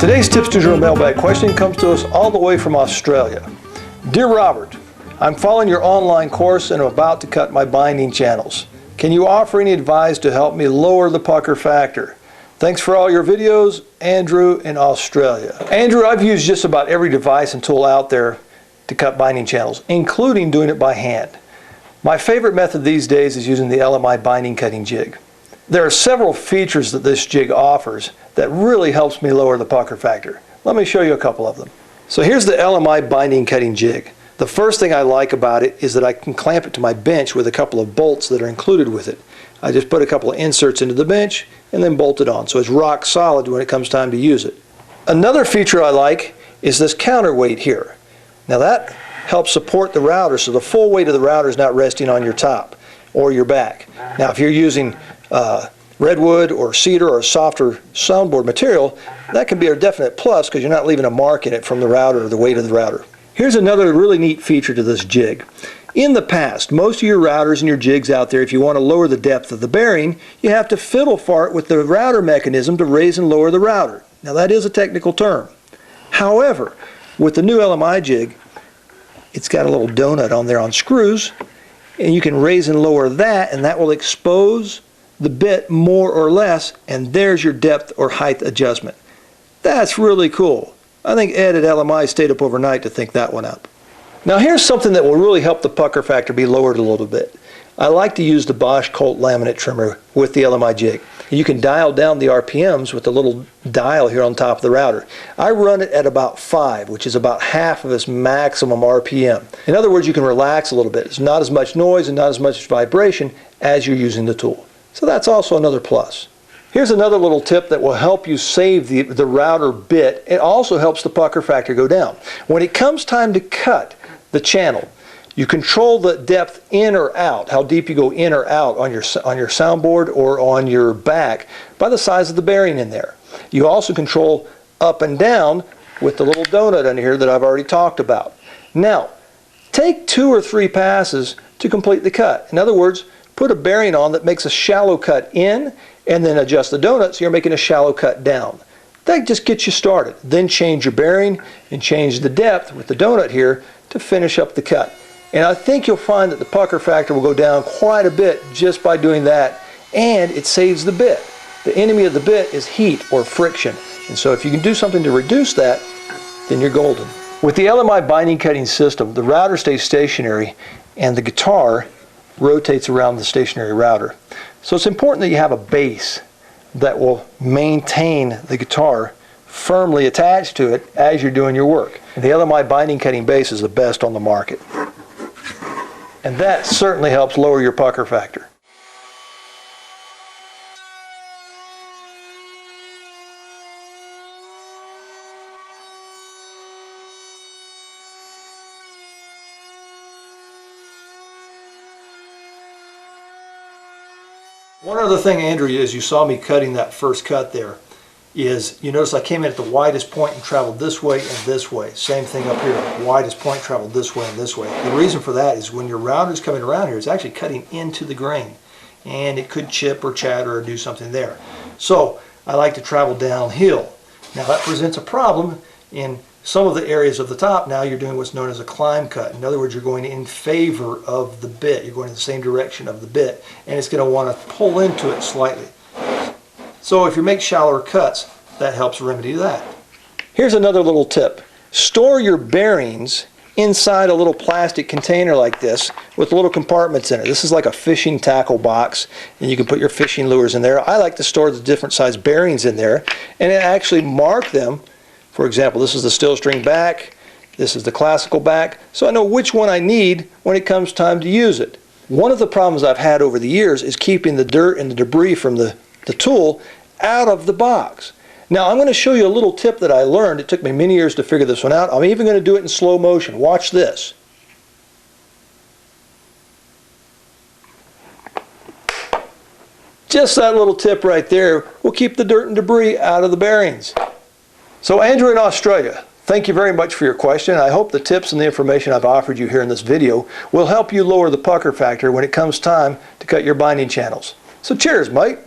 Today's Tips to Jour Mailbag question comes to us all the way from Australia. Dear Robert, I'm following your online course and I'm about to cut my binding channels. Can you offer any advice to help me lower the pucker factor? Thanks for all your videos, Andrew in Australia. Andrew, I've used just about every device and tool out there to cut binding channels, including doing it by hand. My favorite method these days is using the Lmi Binding Cutting Jig. There are several features that this jig offers that really helps me lower the pucker factor. Let me show you a couple of them. So here's the Lmi Binding Cutting Jig. The first thing I like about it is that I can clamp it to my bench with a couple of bolts that are included with it. I just put a couple of inserts into the bench and then bolt it on, so it's rock solid when it comes time to use it. Another feature I like is this counterweight here. Now that helps support the router so the full weight of the router is not resting on your top or your back. Now if you're using redwood or cedar or softer soundboard material, that can be a definite plus because you're not leaving a mark in it from the router or the weight of the router. Here's another really neat feature to this jig. In the past, most of your routers and your jigs out there, if you want to lower the depth of the bearing, you have to fiddle fart with the router mechanism to raise and lower the router. Now that is a technical term. However, with the new Lmi jig, it's got a little donut on there on screws, and you can raise and lower that, and that will expose the bit more or less, and there's your depth or height adjustment. That's really cool. I think Ed at Lmi stayed up overnight to think that one up. Now here's something that will really help the pucker factor be lowered a little bit. I like to use the Bosch Colt laminate trimmer with the Lmi jig. You can dial down the RPMs with the little dial here on top of the router. I run it at about 5, which is about half of its maximum RPM. In other words, you can relax a little bit. It's not as much noise and not as much vibration as you're using the tool. So that's also another plus. Here's another little tip that will help you save the router bit. It also helps the pucker factor go down. When it comes time to cut the channel, you control the depth in or out, how deep you go in or out on your soundboard or on your back by the size of the bearing in there. You also control up and down with the little donut under here that I've already talked about. Now, take 2 or 3 passes to complete the cut. In other words, put a bearing on that makes a shallow cut in and then adjust the donut so you're making a shallow cut down. That just gets you started. Then change your bearing and change the depth with the donut here to finish up the cut. And I think you'll find that the pucker factor will go down quite a bit just by doing that, and it saves the bit. The enemy of the bit is heat or friction, and so if you can do something to reduce that, then you're golden. With the Lmi binding cutting system, the router stays stationary and the guitar rotates around the stationary router. So it's important that you have a base that will maintain the guitar firmly attached to it as you're doing your work. And the Lmi binding cutting base is the best on the market. And that certainly helps lower your pucker factor. One other thing, Andrew, is you saw me cutting that first cut there, is you notice I came in at the widest point and traveled this way and this way. Same thing up here, widest point traveled this way and this way. The reason for that is when your router is coming around here, it's actually cutting into the grain, and it could chip or chatter or do something there. So I like to travel downhill. Now that presents a problem in some of the areas of the top. Now you're doing what's known as a climb cut. In other words, you're going in favor of the bit. You're going in the same direction of the bit, and it's going to want to pull into it slightly. So if you make shallower cuts, that helps remedy that. Here's another little tip. Store your bearings inside a little plastic container like this with little compartments in it. This is like a fishing tackle box, and you can put your fishing lures in there. I like to store the different size bearings in there and actually mark them. For example, this is the steel string back, this is the classical back, so I know which one I need when it comes time to use it. One of the problems I've had over the years is keeping the dirt and the debris from the tool out of the box. Now I'm going to show you a little tip that I learned. It took me many years to figure this one out. I'm even going to do it in slow motion. Watch this. Just that little tip right there will keep the dirt and debris out of the bearings. So Andrew in Australia, thank you very much for your question. I hope the tips and the information I've offered you here in this video will help you lower the pucker factor when it comes time to cut your binding channels. So cheers, mate.